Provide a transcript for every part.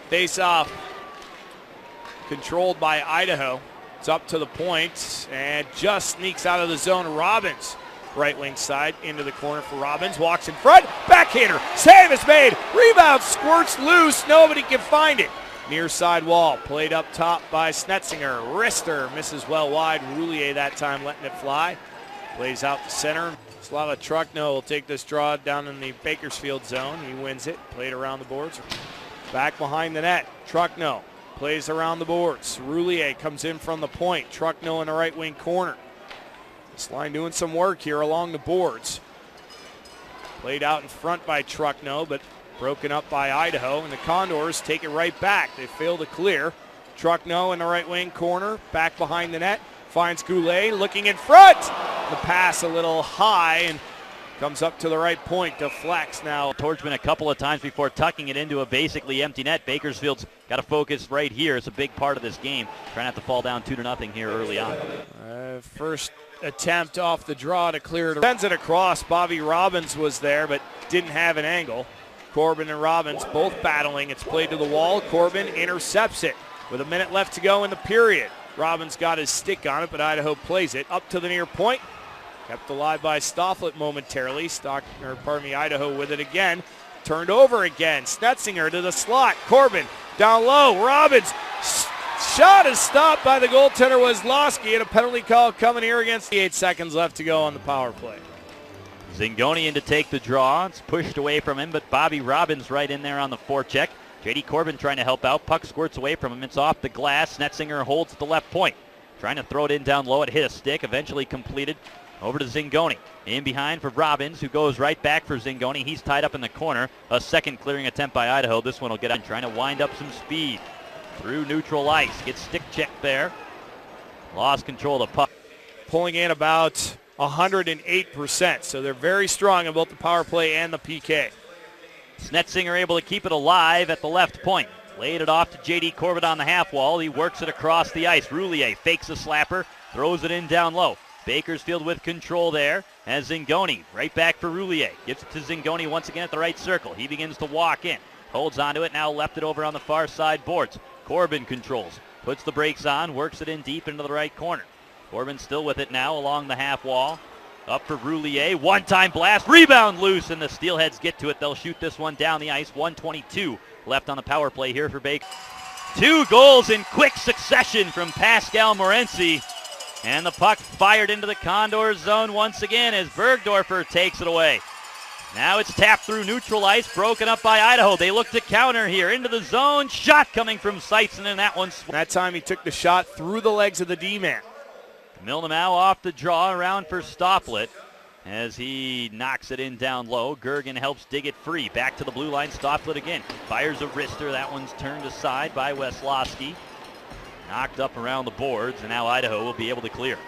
Face off controlled by Idaho. It's up to the point and just sneaks out of the zone. Robbins, right wing side, into the corner for Robbins. Walks in front, backhander, save is made. Rebound squirts loose, nobody can find it. Near side wall, played up top by Snetzinger. Wrister misses well wide. Roulier that time letting it fly. Plays out the center. Slava Truckno will take this draw down in the Bakersfield zone. He wins it, played around the boards. Back behind the net, Truckno plays around the boards. Roulier comes in from the point. Truckno in the right wing corner. This line doing some work here along the boards. Played out in front by Truckno, but broken up by Idaho, and the Condors take it right back. They fail to clear. Truckno in the right wing corner, back behind the net, finds Goulet looking in front. The pass a little high and comes up to the right point, deflects now. Torchman a couple of times before tucking it into a basically empty net. Bakersfield's got to focus right here. It's a big part of this game. Trying not to fall down 2-0 here early on. First attempt off the draw to clear it. Sends it across. Bobby Robbins was there, but didn't have an angle. Corbin and Robbins both battling. It's played to the wall. Corbin intercepts it with a minute left to go in the period. Robbins got his stick on it, but Idaho plays it up to the near point. Kept alive by Stofflet momentarily. Idaho with it again. Turned over again. Snetzinger to the slot. Corbin down low. Robbins. Shot is stopped by the goaltender Weslowski, and a penalty call coming here against 8 seconds left to go on the power play. Zingoni in to take the draw. It's pushed away from him, but Bobby Robbins right in there on the forecheck. J.D. Corbin trying to help out. Puck squirts away from him. It's off the glass. Snetzinger holds at the left point. Trying to throw it in down low. It hit a stick. Eventually completed. Over to Zingoni. In behind for Robbins, who goes right back for Zingoni. He's tied up in the corner. A second clearing attempt by Idaho. This one will get on. Trying to wind up some speed. Through neutral ice. Gets stick checked there. Lost control of the puck. Pulling in about 108%. So they're very strong in both the power play and the PK. Snetzinger able to keep it alive at the left point. Laid it off to J.D. Corbett on the half wall. He works it across the ice. Roulier fakes a slapper. Throws it in down low. Bakersfield with control there as Zingoni right back for Roulier. Gives it to Zingoni once again at the right circle. He begins to walk in. Holds onto it. Now left it over on the far side boards. Corbin controls. Puts the brakes on. Works it in deep into the right corner. Corbin still with it now along the half wall. Up for Roulier. One-time blast. Rebound loose, and the Steelheads get to it. They'll shoot this one down the ice. 1:22 left on the power play here for Baker. 2 goals in quick succession from Pascal Morency. And the puck fired into the Condors zone once again as Bergdorfer takes it away. Now it's tapped through neutral ice, broken up by Idaho. They look to counter here into the zone. Shot coming from Seitzen, and that one. That time he took the shot through the legs of the D-man. Milnau off the draw around for Stofflet as he knocks it in down low. Gergen helps dig it free. Back to the blue line. Stofflet again. Fires a wrister. That one's turned aside by Weslowski. Knocked up around the boards, and now Idaho will be able to clear.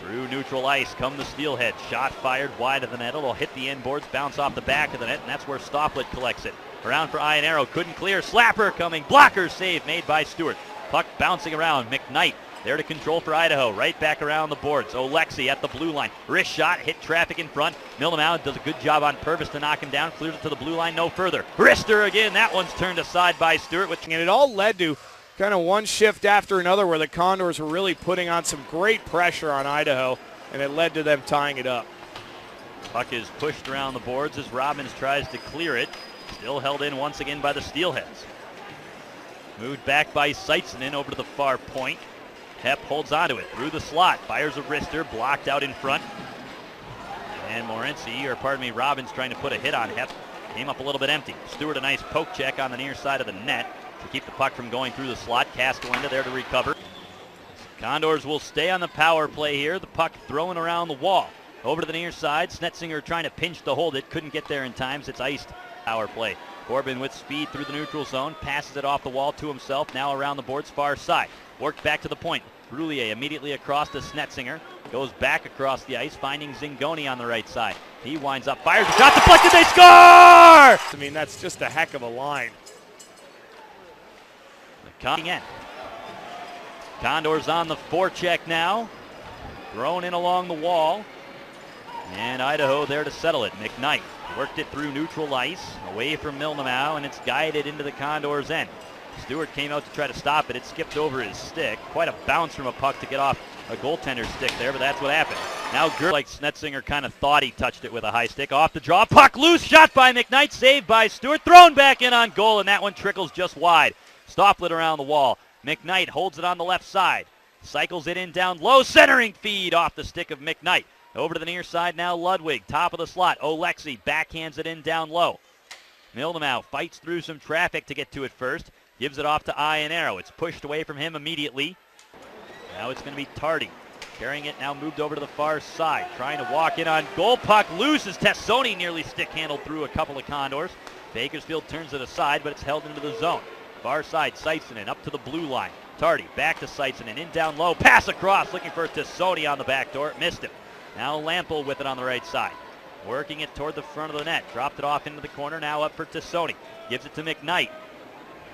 Through neutral ice come the Steelheads. Shot fired wide of the net. It'll hit the end boards, bounce off the back of the net, and that's where Stofflet collects it. Around for Ionero. Couldn't clear. Slapper coming. Blocker save made by Stewart. Puck bouncing around. McKnight there to control for Idaho. Right back around the boards. Oleksy at the blue line. Wrist shot. Hit traffic in front. Milnau does a good job on purpose to knock him down. Clears it to the blue line. No further. Wrister again. That one's turned aside by Stewart. And it all led to kind of one shift after another where the Condors were really putting on some great pressure on Idaho, and it led to them tying it up. Puck is pushed around the boards as Robbins tries to clear it. Still held in once again by the Steelheads. Moved back by Seitzen over to the far point. Hepp holds onto it through the slot. Fires a wrister, blocked out in front. And Robbins trying to put a hit on Hepp. Came up a little bit empty. Stewart a nice poke check on the near side of the net to keep the puck from going through the slot. Castellenda there to recover. Condors will stay on the power play here. The puck thrown around the wall. Over to the near side. Snetzinger trying to pinch to hold it. Couldn't get there in time. It's iced. Power play. Corbin with speed through the neutral zone. Passes it off the wall to himself. Now around the boards far side. Worked back to the point. Roulier immediately across to Snetzinger. Goes back across the ice, finding Zingoni on the right side. He winds up, fires a shot, deflected, they score! I mean, that's just a heck of a line. Condors on the forecheck now. Thrown in along the wall. And Idaho there to settle it. McKnight worked it through neutral ice, away from Milnau, and it's guided into the Condors' end. Stewart came out to try to stop it. It skipped over his stick. Quite a bounce from a puck to get off a goaltender's stick there, but that's what happened. Now like Snetzinger kind of thought he touched it with a high stick. Off the draw, puck loose, shot by McKnight, saved by Stewart, thrown back in on goal, and that one trickles just wide. Stopplet around the wall. McKnight holds it on the left side. Cycles it in down low, centering feed off the stick of McKnight. Over to the near side now, Ludwig, top of the slot. Oleksy backhands it in down low. Mildemow fights through some traffic to get to it first. Gives it off to Iannaro. It's pushed away from him immediately. Now it's going to be Tardy. Carrying it now moved over to the far side. Trying to walk in on goal. Puck loose as Tessoni nearly stick-handled through a couple of Condors. Bakersfield turns it aside, but it's held into the zone. Far side, Seitsonen up to the blue line. Tardy back to Seitsonen, in down low. Pass across, looking for Tessoni on the back door. Missed him. Now Lampel with it on the right side. Working it toward the front of the net. Dropped it off into the corner. Now up for Tessoni. Gives it to McKnight.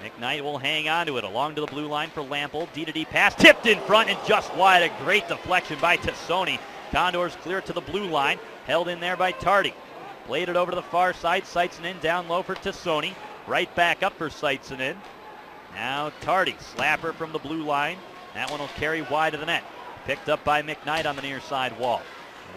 McKnight will hang on to it along to the blue line for Lampel. D-to-D pass tipped in front and just wide. A great deflection by Tessoni. Condors clear it to the blue line. Held in there by Tardy. Played it over to the far side. Seitsonen down low for Tessoni. Right back up for Seitsonen. Now Tardy. Slapper from the blue line. That one will carry wide of the net. Picked up by McKnight on the near side wall.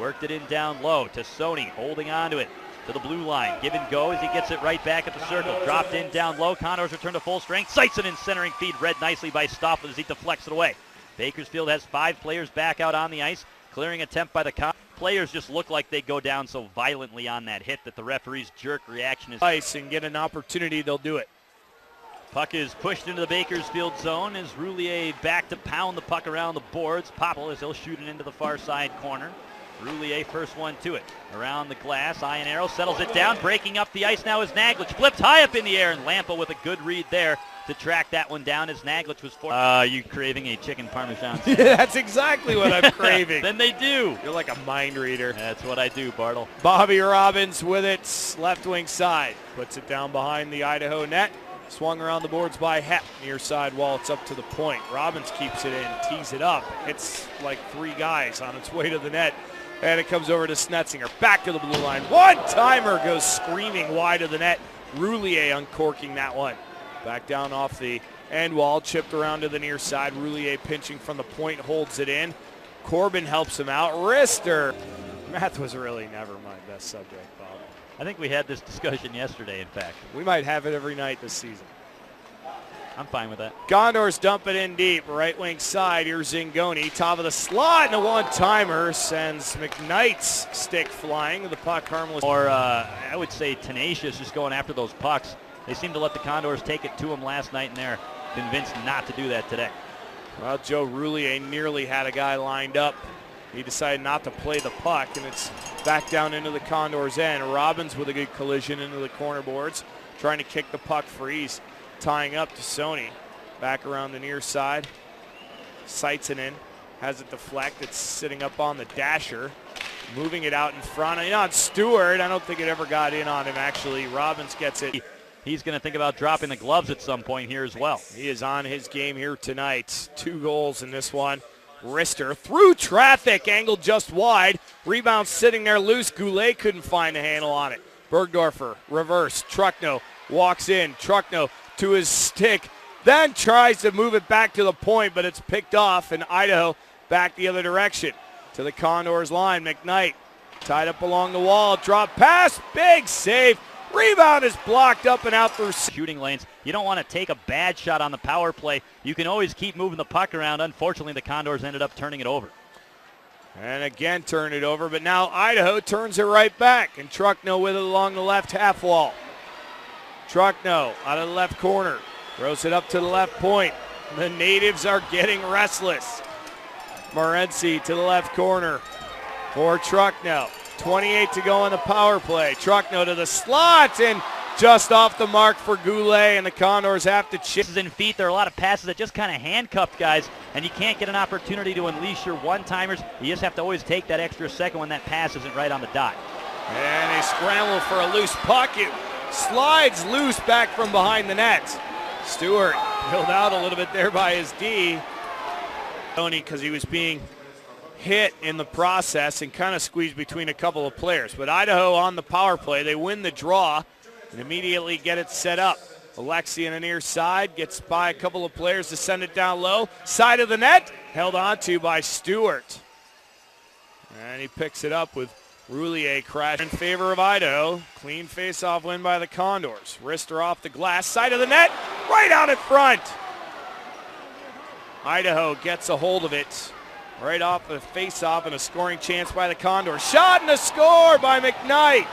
Worked it in down low. Tessoni holding on to it. To the blue line. Give and go as he gets it right back at the circle. Dropped in down low. Condors return to full strength. Seitsonen centering feed read nicely by Stoffel as he deflects it away. Bakersfield has 5 players back out on the ice. Clearing attempt by the players just look like they go down so violently on that hit that the referee's jerk reaction is ice and get an opportunity, they'll do it. Puck is pushed into the Bakersfield zone as Roulier back to pound the puck around the boards. Popple as he'll shoot it into the far side corner. Roulier first one to it. Around the glass, Iannaro settles it down. Breaking up the ice now is Naglic. Flipped high up in the air, and Lampa with a good read there to track that one down as Naglic was forced. You craving a chicken parmesan sandwich? Yeah, that's exactly what I'm craving. Then they do. You're like a mind reader. That's what I do, Bartle. Bobby Robbins with it, left wing side. Puts it down behind the Idaho net. Swung around the boards by Hepp. Near side wall, it's up to the point. Robbins keeps it in, tees it up. It's like 3 guys on its way to the net. And it comes over to Snetzinger. Back to the blue line. One-timer goes screaming wide of the net. Roulier uncorking that one. Back down off the end wall. Chipped around to the near side. Roulier pinching from the point. Holds it in. Corbin helps him out. Wrister. Math was really never my best subject, Bob. I think we had this discussion yesterday, in fact. We might have it every night this season. I'm fine with that. Gondors dump it in deep. Right wing side. Here's Zingoni. Top of the slot. And a one-timer sends McKnight's stick flying. The puck harmless. Or I would say tenacious, just going after those pucks. They seem to let the Condors take it to them last night, and they're convinced not to do that today. Well, Joe Roulier nearly had a guy lined up. He decided not to play the puck, and it's back down into the Condors' end. Robbins with a good collision into the corner boards, trying to kick the puck free. He's tying up to Sony. Back around the near side. Seitsonen has it deflect. It's sitting up on the dasher. Moving it out in front. On Stewart. I don't think it ever got in on him, actually. Robbins gets it. He's going to think about dropping the gloves at some point here as well. He is on his game here tonight. 2 goals in this one. Wrister through traffic, angled just wide. Rebound sitting there loose. Goulet couldn't find a handle on it. Bergdorfer, reverse. Truckno walks in. Truckno to his stick, then tries to move it back to the point, but it's picked off, and Idaho back the other direction. To the Condors line, McKnight tied up along the wall. Drop pass, big save. Rebound is blocked up and out through shooting lanes. You don't want to take a bad shot on the power play. You can always keep moving the puck around. Unfortunately, the Condors ended up turning it over. And again turn it over, but now Idaho turns it right back, and Truckno with it along the left half wall. Truckno out of the left corner. Throws it up to the left point. The natives are getting restless. Morency to the left corner for Truckno. 28 to go on the power play. Truckno to the slot and just off the mark for Goulet, and the Condors have to chip. In feet, there are a lot of passes that just kind of handcuffed guys, and you can't get an opportunity to unleash your one-timers. You just have to always take that extra second when that pass isn't right on the dot. And a scramble for a loose puck. It slides loose back from behind the net. Stewart held out a little bit there by his D. Tony, because he was being hit in the process and kind of squeezed between a couple of players. But Idaho on the power play, they win the draw and immediately get it set up. Alexi on the near side, gets by a couple of players to send it down low. Side of the net, held on to by Stewart. And he picks it up with Roulier crash in favor of Idaho. Clean face-off win by the Condors. Wrister off the glass, side of the net, right out in front. Idaho gets a hold of it. Right off the face-off and a scoring chance by the Condors. Shot and a score by McKnight.